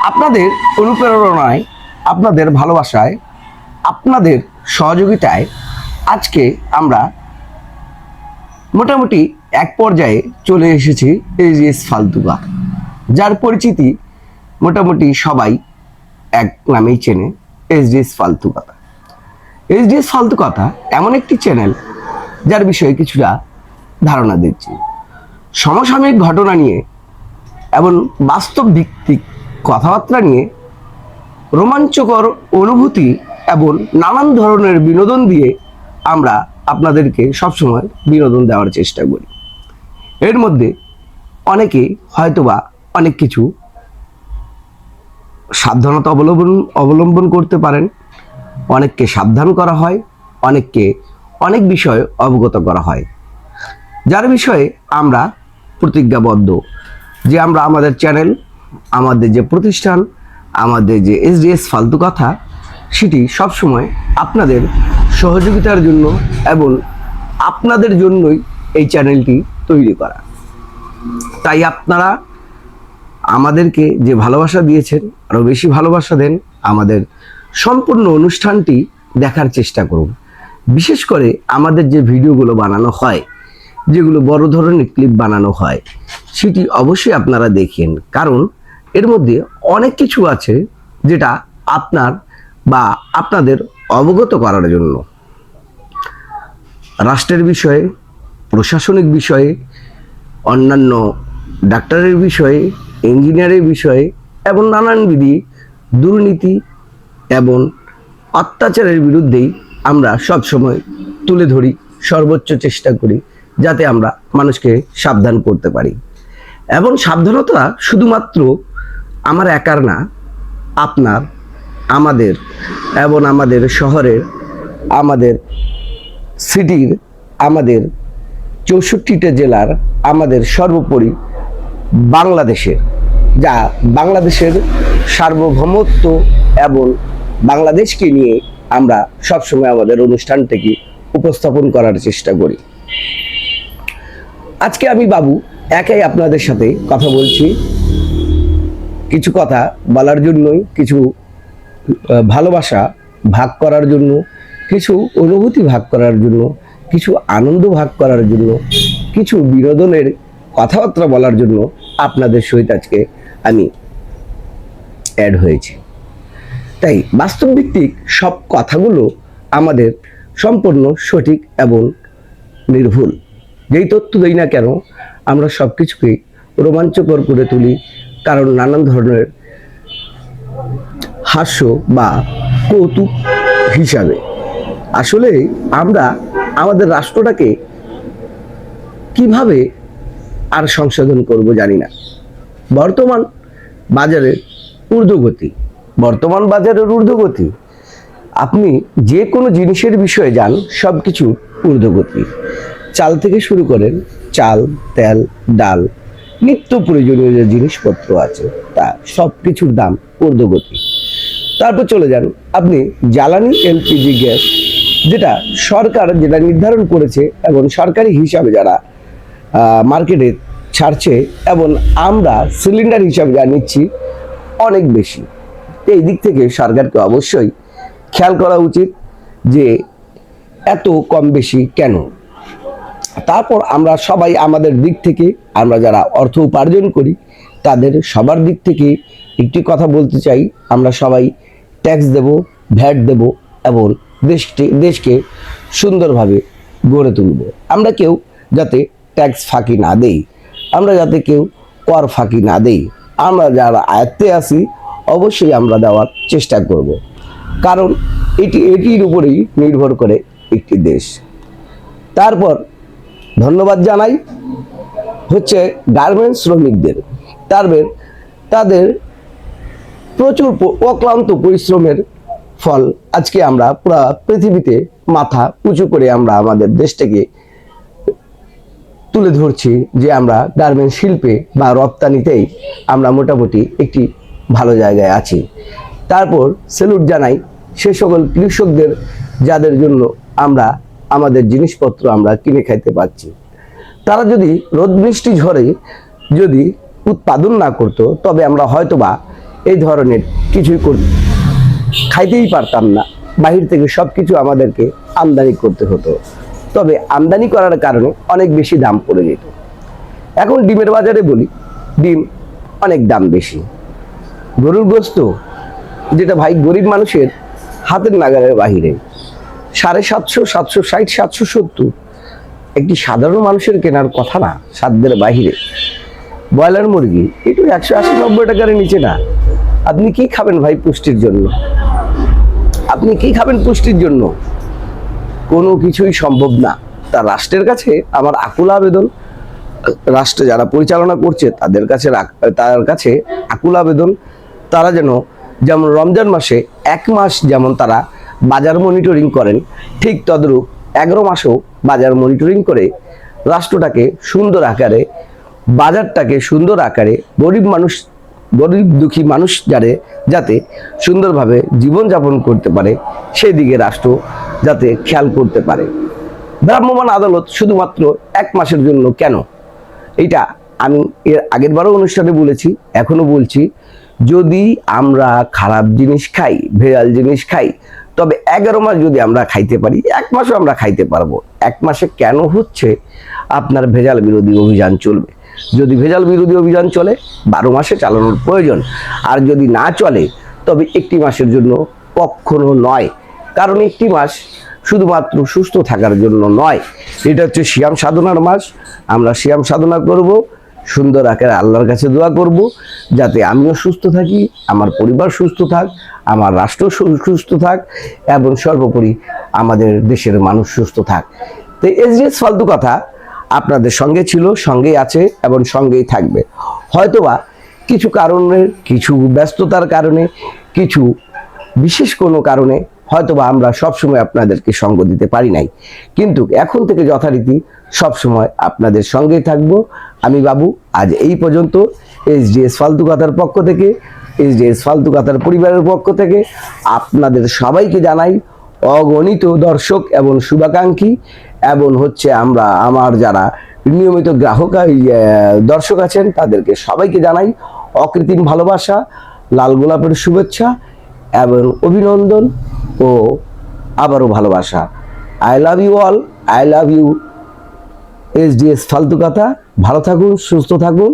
আপনাদের অনুপ্রেরণায়, আপনাদের ভালোবাসায়, আপনাদের সহযোগিতায় আজকে আমরা মোটামুটি এক পর্যায়ে চলে এসেছি এসডিএস ফালতু কথা, যার পরিচিতি মোটামুটি সবাই এক নামেই চেনে, এসডিএস ফালতু কথা। এসডিএস ফালতু কথা এমন একটি চ্যানেল যার বিষয়ে কিছুটা ধারণা দিচ্ছি, সমসাময়িক ঘটনা নিয়ে এবং বাস্তব ভিত্তিক কথাবার্তা নিয়ে রোমাঞ্চকর অনুভূতি এবং নানান ধরনের বিনোদন দিয়ে আমরা আপনাদেরকে সবসময় বিনোদন দেওয়ার চেষ্টা করি। এর মধ্যে অনেকে হয়তোবা অনেক কিছু সাবধানতা অবলম্বন করতে পারেন, অনেককে সাবধান করা হয়, অনেককে অনেক বিষয় অবগত করা হয়, যার বিষয়ে আমরা প্রতিজ্ঞাবদ্ধ যে আমরা আমাদের চ্যানেল, আমাদের যে প্রতিষ্ঠান, আমাদের যে এসডিএস ফালতু কথা, সেটি সবসময় আপনাদের সহযোগিতার জন্য এবং আপনাদের জন্যই এই চ্যানেলটি তৈরি করা। তাই আপনারা আমাদেরকে যে ভালোবাসা দিয়েছেন, আরও বেশি ভালোবাসা দেন, আমাদের সম্পূর্ণ অনুষ্ঠানটি দেখার চেষ্টা করুন। বিশেষ করে আমাদের যে ভিডিওগুলো বানানো হয়, যেগুলো বড় ধরনের ক্লিপ বানানো হয়, সেটি অবশ্যই আপনারা দেখেন, কারণ এর মধ্যে অনেক কিছু আছে যেটা আপনার বা আপনাদের অবগত করার জন্য, রাষ্ট্রের বিষয়ে, প্রশাসনিক বিষয়ে, অন্যান্য ডাক্তারের বিষয়ে, ইঞ্জিনিয়ারের বিষয়ে এবং নানানবিধি দুর্নীতি এবং অত্যাচারের বিরুদ্ধেই আমরা সবসময় তুলে ধরি, সর্বোচ্চ চেষ্টা করি যাতে আমরা মানুষকে সাবধান করতে পারি। এবং সাবধানতা শুধুমাত্র আমার একার না, আপনার, আমাদের এবং আমাদের শহরের, আমাদের সিটির, আমাদের 64টা জেলার, আমাদের সর্বোপরি বাংলাদেশের, যা বাংলাদেশের সার্বভৌমত্ব এবং বাংলাদেশকে নিয়ে আমরা সবসময় আমাদের অনুষ্ঠানটিকে উপস্থাপন করার চেষ্টা করি। আজকে আমি বাবু একাই আপনাদের সাথে কথা বলছি, কিছু কথা বলার জন্যই, কিছু ভালোবাসা ভাগ করার জন্য, কিছু অনুভূতি ভাগ করার জন্য, কিছু আনন্দ ভাগ করার জন্য, কিছু বিনোদনের কথাবার্তা বলার জন্য আপনাদের সহিত আজকে আমি অ্যাড হয়েছি। তাই বাস্তবভিত্তিক সব কথাগুলো আমাদের সম্পূর্ণ সঠিক এবং নির্ভুল। যেই তথ্য দেই না কেন, আমরা সব কিছুকেই রোমাঞ্চকর করে তুলি, কারণ নানান ধরনের হাস্য বা কৌতুক হিসাবে। আসলে আমরা আমাদের রাষ্ট্রটাকে কিভাবে আর সংশোধন করব জানি না। বর্তমান বাজারের ঊর্ধ্বগতি, আপনি যে কোনো জিনিসের বিষয়ে যান, সব কিছু ঊর্ধ্বগতি। চাল থেকে শুরু করেন, চাল, তেল, ডাল, নিত্য প্রয়োজনীয় যে জিনিসপত্র আছে, তা সব কিছুর দাম ঊর্ধ্বগতি। তারপর চলে যান আপনি জ্বালানি এলপিজি গ্যাস, যেটা সরকার যেটা নির্ধারণ করেছে এবং সরকারি হিসাবে যারা মার্কেটে ছাড়ছে এবং আমরা সিলিন্ডার হিসাবে যা নিচ্ছি অনেক বেশি। এই দিক থেকে সরকারকে অবশ্যই খেয়াল করা উচিত যে এত কম বেশি কেন। তারপর আমরা সবাই আমাদের দিক থেকে, আমরা যারা অর্থ উপার্জন করি তাদের সবার দিক থেকে একটি কথা বলতে চাই, আমরা সবাই ট্যাক্স দেব, ভ্যাট দেব এবং দেশকে সুন্দরভাবে গড়ে তুলব। আমরা কেউ যাতে ট্যাক্স ফাঁকি না দেই, আমরা যাতে কেউ কর ফাঁকি না দেই, আমরা যারা আয়ত্তে আছি অবশ্যই আমরা দেওয়ার চেষ্টা করব, কারণ এটির উপরেই নির্ভর করে একটি দেশ। তারপর ধন্যবাদ জানাই হচ্ছে গার্মেন্টস শ্রমিকদের, তাদের প্রচুর অক্লান্ত পরিশ্রমের ফল আজকে আমরা পুরো পৃথিবীতে মাথা উঁচু করে আমরা আমাদের দেশটাকে তুলে ধরছি যে আমরা গার্মেন্টস শিল্পে বা রপ্তানিতেই আমরা মোটামুটি একটি ভালো জায়গায় আছি। তারপর স্যালুট জানাই সে সকল কৃষকদের যাদের জন্য আমরা আমাদের জিনিসপত্র আমরা কিনে খাইতে পাচ্ছি। তারা যদি রোদ বৃষ্টি ঝড়ে যদি উৎপাদন না করতো, তবে আমরা হয়তোবা এই ধরনের কিছুই খাইতেই পারতাম না। বাহির থেকে সব কিছু আমাদেরকে আমদানি করতে হতো। তবে আমদানি করার কারণে অনেক বেশি দাম পড়ে যেত। এখন ডিমের বাজারে বলি, ডিম অনেক দাম বেশি। গরুর গোস্ত, যেটা ভাই গরিব মানুষের হাতের নাগালের বাহিরে, 750, 760, 770, একটি সাধারণ মানুষের কেনার কথা না, সাধ্যের বাহিরে। ব্রয়লার মুরগি একটু 180-90 টাকার নিচে না। আপনি কি খাবেন ভাই পুষ্টির জন্য? আপনি কি খাবেন পুষ্টির জন্য? কোনো কিছুই সম্ভব না। তা রাষ্ট্রের কাছে আমার আকুল আবেদন, রাষ্ট্র যারা পরিচালনা করছে তার কাছে আকুল আবেদন, তারা যেমন রমজান মাসে 1 মাস যেমন তারা বাজার মনিটরিং করেন, ঠিক তদ্রূপ 11 মাসও বাজার মনিটরিং করে রাষ্ট্রটাকে সুন্দর আকারে, বাজারটাকে সুন্দর আকারে গরিব দুঃখী মানুষ যাতে সুন্দরভাবে জীবনযাপন করতে পারে, সেই দিকে রাষ্ট্র যাতে খেয়াল করতে পারে। ভ্রাম্যমাণ আদালত শুধুমাত্র 1 মাসের জন্য কেন? এইটা আমি এর আগের বারও অনুষ্ঠানে বলেছি, এখনো বলছি, যদি আমরা খারাপ জিনিস খাই, ভেজাল জিনিস খাই, তবে 11 মাস যদি আমরা খাইতে পারি, 1 মাসও আমরা খাইতে পারবো। 1 মাসে কেন হচ্ছে? আপনার ভেজাল বিরোধী অভিযান চলবে। যদি ভেজাল বিরোধী অভিযান চলে, 12 মাসে চালানোর প্রয়োজন। আর যদি না চলে, তবে 1 মাসের জন্য কখনো নয়। কারণ 1 মাস শুধুমাত্র সুস্থ থাকার জন্য নয়, এটা হচ্ছে সিয়াম সাধনার মাস। আমরা সিয়াম সাধনা করব, সুন্দর আকারে আল্লাহর কাছে দোয়া করব, যাতে আমিও সুস্থ থাকি, আমার পরিবার সুস্থ থাক, আমার রাষ্ট্র সুস্থ থাক, এবং সর্বোপরি আমাদের দেশের মানুষ সুস্থ থাক। তো SGS ফালতু কথা আপনাদের সঙ্গে ছিল, সঙ্গেই আছে এবং সঙ্গেই থাকবে। হয়তোবা কিছু কারণের, কিছু ব্যস্ততার কারণে, কিছু বিশেষ কোনো কারণে হয়তোবা আমরা সবসময় আপনাদেরকে সঙ্গ দিতে পারি নাই, কিন্তু এখন থেকে যথারীতি সবসময় আপনাদের সঙ্গেই থাকবো। আমি বাবু, আজ এই পর্যন্ত। SGS ফালতু কথার পক্ষ থেকে, SGS ফালতু কথার পরিবারের পক্ষ থেকে আপনাদের সবাইকে জানাই অগণিত দর্শক এবং শুভাকাঙ্ক্ষী, এবং আমার যারা নিয়মিত দর্শক আছেন, তাদেরকে সবাইকে জানাই অকৃত্রিম ভালোবাসা, লাল গোলাপের শুভেচ্ছা এবং অভিনন্দন ও আবারও ভালোবাসা। I love you all, I love you. SGS ফালতু কথা। ভালো থাকুন, সুস্থ থাকুন।